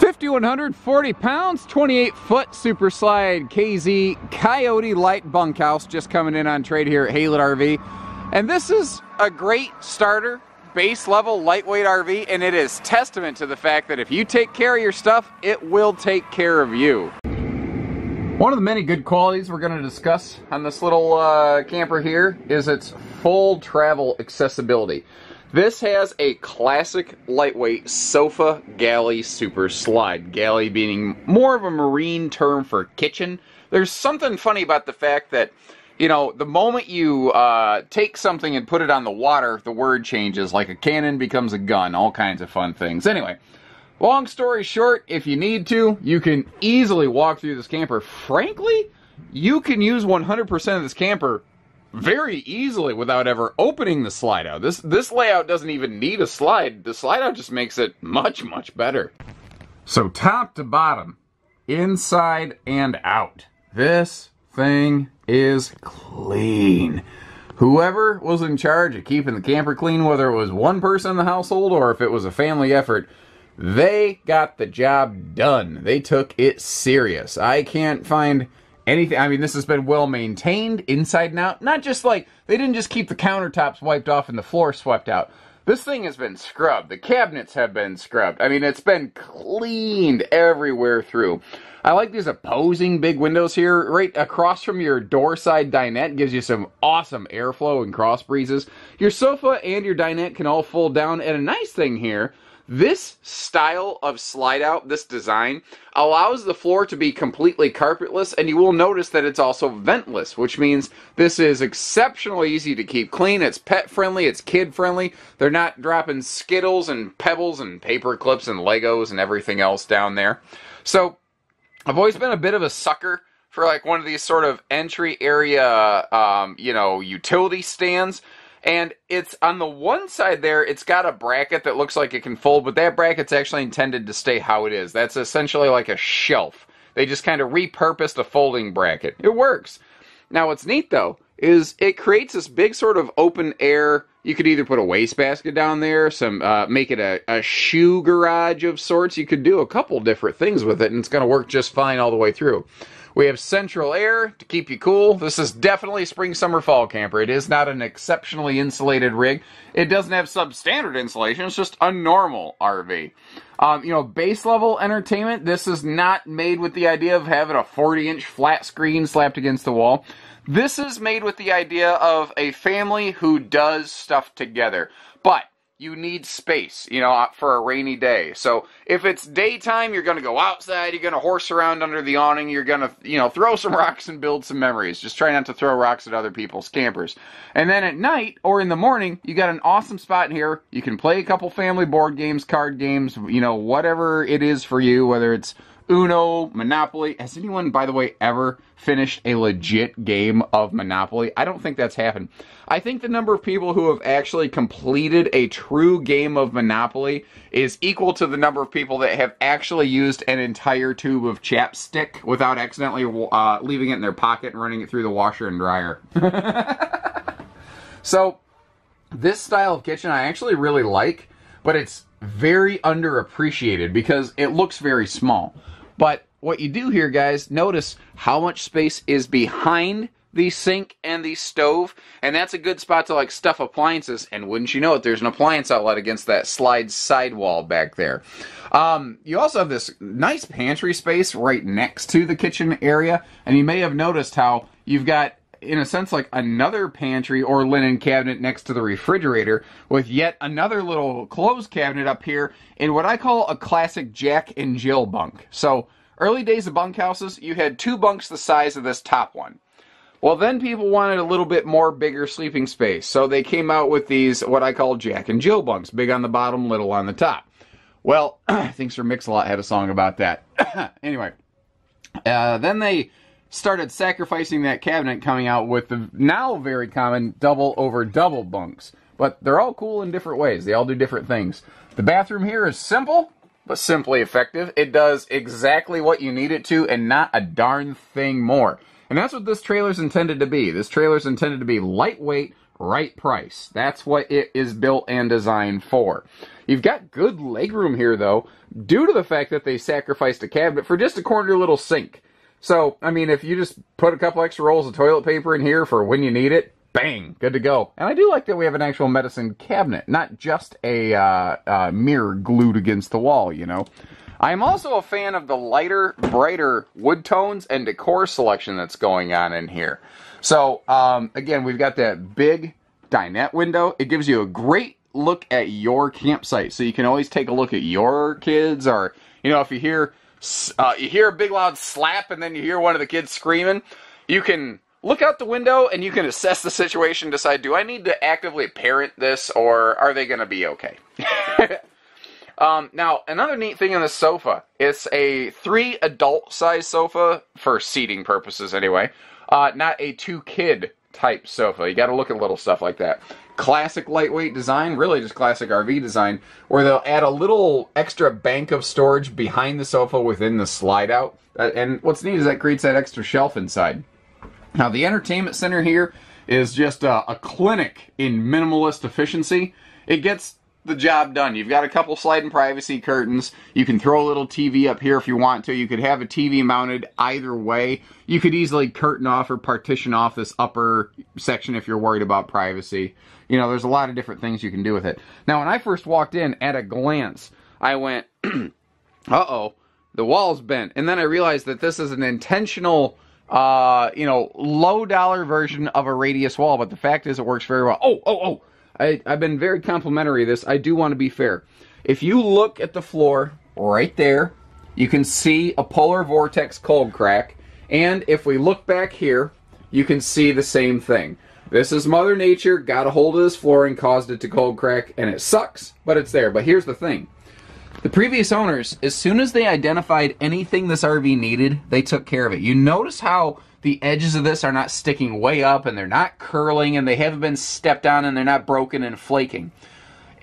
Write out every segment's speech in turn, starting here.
5,140 pounds, 28-foot Super Slide KZ Coyote Lite bunkhouse just coming in on trade here at Haylett RV. And this is a great starter, base level, lightweight RV, and it is testament to the fact that if you take care of your stuff, it will take care of you. One of the many good qualities we're going to discuss on this little camper here is its full travel accessibility. This has a classic lightweight sofa galley super slide. Galley being more of a marine term for kitchen. There's something funny about the fact that, you know, the moment you take something and put it on the water, the word changes. Like a cannon becomes a gun. All kinds of fun things. Anyway, long story short, if you need to, you can easily walk through this camper. Frankly, you can use 100% of this camper very easily without ever opening the slide out. This layout doesn't even need a slide. The slide out just makes it much, much better. So top to bottom, inside and out, this thing is clean. Whoever was in charge of keeping the camper clean, whether it was one person in the household or if it was a family effort, they got the job done. They took it serious. I can't find anything. I mean, this has been well maintained inside and out. Not just like, they didn't just keep the countertops wiped off and the floor swept out. This thing has been scrubbed. The cabinets have been scrubbed. I mean, it's been cleaned everywhere through. I like these opposing big windows here. Right across from your door side dinette gives you some awesome airflow and cross breezes. Your sofa and your dinette can all fold down. And a nice thing here, this style of slide out, this design, allows the floor to be completely carpetless, and you will notice that it's also ventless, which means this is exceptionally easy to keep clean. It's pet friendly, it's kid friendly. They're not dropping Skittles and Pebbles and paper clips and Legos and everything else down there. So I've always been a bit of a sucker for like one of these sort of entry area, you know, utility stands. And it's on the one side there, it's got a bracket that looks like it can fold, but that bracket's actually intended to stay how it is. That's essentially like a shelf. They just kind of repurposed a folding bracket. It works. Now what's neat though, is it creates this big sort of open air. You could either put a wastebasket down there, make it a shoe garage of sorts. You could do a couple different things with it, and it's going to work just fine all the way through. We have central air to keep you cool. This is definitely a spring, summer, fall camper. It is not an exceptionally insulated rig. It doesn't have substandard insulation. It's just a normal RV. You know, base level entertainment. This is not made with the idea of having a 40-inch flat screen slapped against the wall. This is made with the idea of a family who does stuff together. But you need space, you know, for a rainy day. So if it's daytime, you're going to go outside, you're going to horse around under the awning, you're going to, you know, throw some rocks and build some memories. Just try not to throw rocks at other people's campers. And then at night or in the morning, you got an awesome spot in here. You can play a couple family board games, card games, you know, whatever it is for you, whether it's Uno, Monopoly. Has anyone, by the way, ever finished a legit game of Monopoly? I don't think that's happened. I think the number of people who have actually completed a true game of Monopoly is equal to the number of people that have actually used an entire tube of chapstick without accidentally leaving it in their pocket and running it through the washer and dryer. So, this style of kitchen I actually really like, but it's very underappreciated because it looks very small. But what you do here, guys, notice how much space is behind the sink and the stove, and that's a good spot to like stuff appliances, and wouldn't you know it, there's an appliance outlet against that slide sidewall back there. You also have this nice pantry space right next to the kitchen area, and you may have noticed how you've got, in a sense, like another pantry or linen cabinet next to the refrigerator with yet another little clothes cabinet up here in what I call a classic Jack and Jill bunk. So, early days of bunkhouses, you had two bunks the size of this top one. Well, then people wanted a little bit more bigger sleeping space, so they came out with these, what I call Jack and Jill bunks, big on the bottom, little on the top. Well, I think Sir Mix-a-Lot had a song about that. Anyway, then they started sacrificing that cabinet, coming out with the now very common double over double bunks. But they're all cool in different ways. They all do different things. The bathroom here is simple, but simply effective. It does exactly what you need it to and not a darn thing more. And that's what this trailer's intended to be. This trailer's intended to be lightweight, right price. That's what it is built and designed for. You've got good legroom here, though, due to the fact that they sacrificed a cabinet for just a corner little sink. So, I mean, if you just put a couple extra rolls of toilet paper in here for when you need it, bang, good to go. And I do like that we have an actual medicine cabinet, not just a mirror glued against the wall, you know. I'm also a fan of the lighter, brighter wood tones and decor selection that's going on in here. So, again, we've got that big dinette window. It gives you a great look at your campsite, so you can always take a look at your kids, or, you know, if you hear a big loud slap and then you hear one of the kids screaming, you can look out the window and you can assess the situation, decide, do I need to actively parent this, or are they going to be okay? Now, another neat thing on this sofa, it's a 3 adult size sofa, for seating purposes anyway, not a 2-kid type sofa. You got to look at little stuff like that. Classic lightweight design, really just classic RV design, where they'll add a little extra bank of storage behind the sofa within the slide out. And what's neat is that creates that extra shelf inside. Now, the entertainment center here is just a clinic in minimalist efficiency. It gets the job done. You've got a couple sliding privacy curtains. You can throw a little TV up here if you want to. You could have a TV mounted either way. You could easily curtain off or partition off this upper section if you're worried about privacy. You know, there's a lot of different things you can do with it. Now, when I first walked in, at a glance, I went, uh-oh, the wall's bent. And then I realized that this is an intentional, you know, low-dollar version of a radius wall, but the fact is it works very well. I've been very complimentary of this. I do want to be fair. If you look at the floor right there, you can see a polar vortex cold crack. And if we look back here, you can see the same thing. This is Mother Nature, got a hold of this flooring, caused it to cold crack, and it sucks, but it's there. But here's the thing. The previous owners, as soon as they identified anything this RV needed, they took care of it. You notice how the edges of this are not sticking way up, and they're not curling, and they haven't been stepped on, and they're not broken and flaking.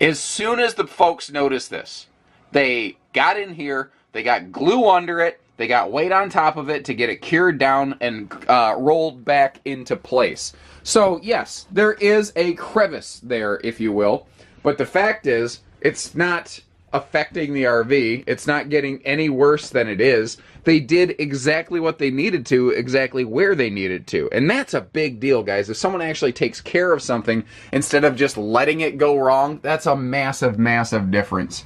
As soon as the folks noticed this, they got in here, they got glue under it, they got weight on top of it to get it cured down and rolled back into place. So yes, there is a crevice there, if you will, but the fact is, it's not affecting the RV. It's not getting any worse than it is. They did exactly what they needed to, exactly where they needed to. And that's a big deal, guys. If someone actually takes care of something instead of just letting it go wrong, that's a massive, massive difference.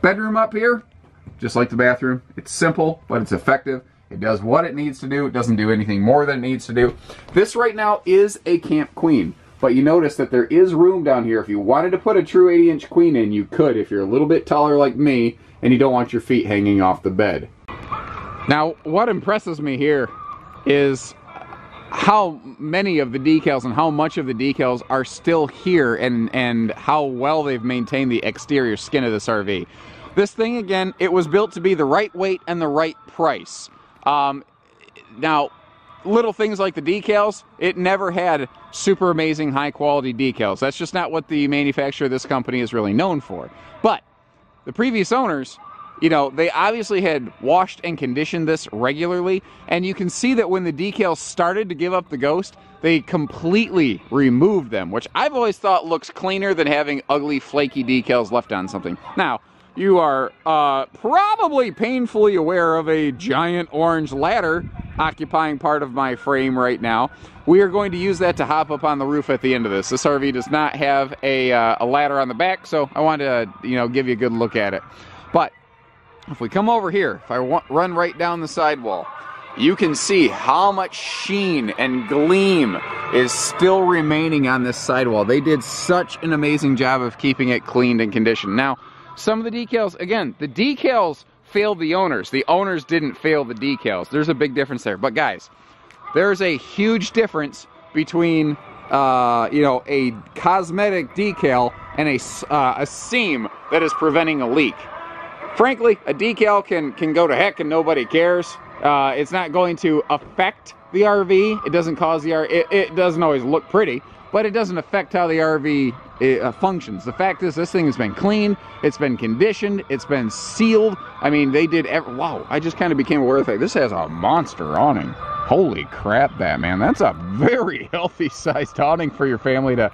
Bedroom up here, just like the bathroom. It's simple, but it's effective. It does what it needs to do. It doesn't do anything more than it needs to do. This right now is a Camp Queen. But you notice that there is room down here. If you wanted to put a true 80-inch queen in, you could if you're a little bit taller like me and you don't want your feet hanging off the bed. Now, what impresses me here is how many of the decals and how much of the decals are still here, and how well they've maintained the exterior skin of this RV. This thing, again, it was built to be the right weight and the right price. Now, little things like the decals, it never had super amazing high quality decals. That's just not what the manufacturer of this company is really known for. But the previous owners, you know, they obviously had washed and conditioned this regularly, and you can see that when the decals started to give up the ghost, they completely removed them, which I've always thought looks cleaner than having ugly flaky decals left on something. Now, you are probably painfully aware of a giant orange ladder occupying part of my frame right now. We are going to use that to hop up on the roof at the end of this. This RV does not have a ladder on the back, so I wanted to, you know, give you a good look at it. But if we come over here, if I run right down the sidewall, you can see how much sheen and gleam is still remaining on this sidewall. They did such an amazing job of keeping it cleaned and conditioned. Now, some of the decals, again, the decals failed the owners. The owners didn't fail the decals. There's a big difference there. But guys, there's a huge difference between, you know, a cosmetic decal and a seam that is preventing a leak. Frankly, a decal can go to heck and nobody cares. It's not going to affect the RV. It doesn't cause the RV. It doesn't always look pretty, but it doesn't affect how the RV functions. The fact is, this thing has been cleaned, it's been conditioned, it's been sealed. I mean, they did wow, I just kind of became aware of the fact this has a monster awning. Holy crap, Batman. That's a very healthy sized awning for your family to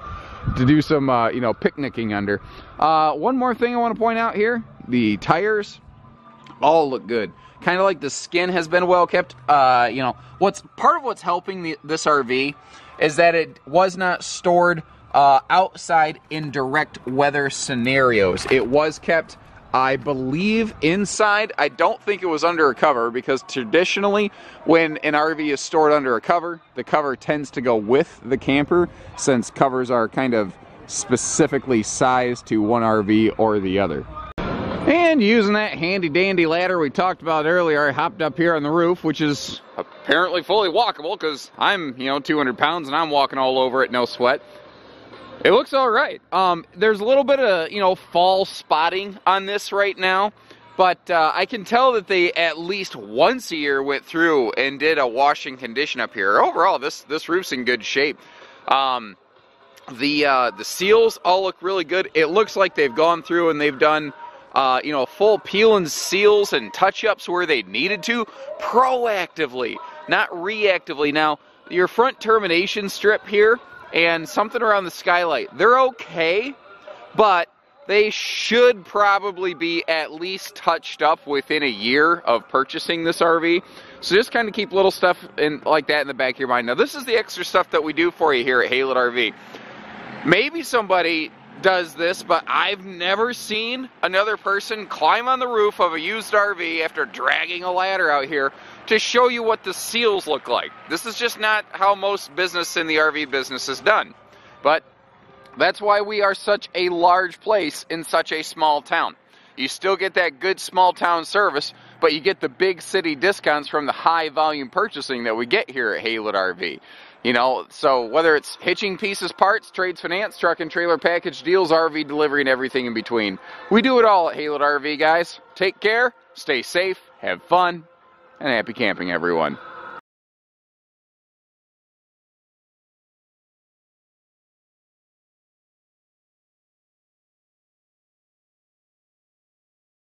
to do some, you know, picnicking under. One more thing I want to point out here, the tires all look good. Kind of like the skin has been well kept. You know, part of what's helping this RV is that it was not stored outside in direct weather scenarios. It was kept, I believe, inside. I don't think it was under a cover, because traditionally when an RV is stored under a cover, the cover tends to go with the camper, since covers are kind of specifically sized to one RV or the other. And using that handy dandy ladder we talked about earlier, I hopped up here on the roof, which is apparently fully walkable because I'm, you know, 200 pounds and I'm walking all over it, no sweat. It looks all right. There's a little bit of, you know, fall spotting on this right now, but I can tell that they at least once a year went through and did a wash and condition up here. Overall, this roof's in good shape. The seals all look really good. It looks like they've gone through and they've done you know, full peel and seals and touch-ups where they needed to, proactively, not reactively. Now, your front termination strip here and something around the skylight, they're okay, but they should probably be at least touched up within a year of purchasing this RV. So just kind of keep little stuff like that in the back of your mind. Now, this is the extra stuff that we do for you here at Haylett RV. Maybe somebody does this, but I've never seen another person climb on the roof of a used RV after dragging a ladder out here to show you what the seals look like. This is just not how most business in the RV business is done. But that's why we are such a large place in such a small town. You still get that good small town service, but you get the big city discounts from the high volume purchasing that we get here at Haylett RV. You know, so whether it's hitching pieces, parts, trades, finance, truck and trailer package deals, RV delivery, and everything in between, we do it all at Haylett RV, guys. Take care, stay safe, have fun, and happy camping, everyone.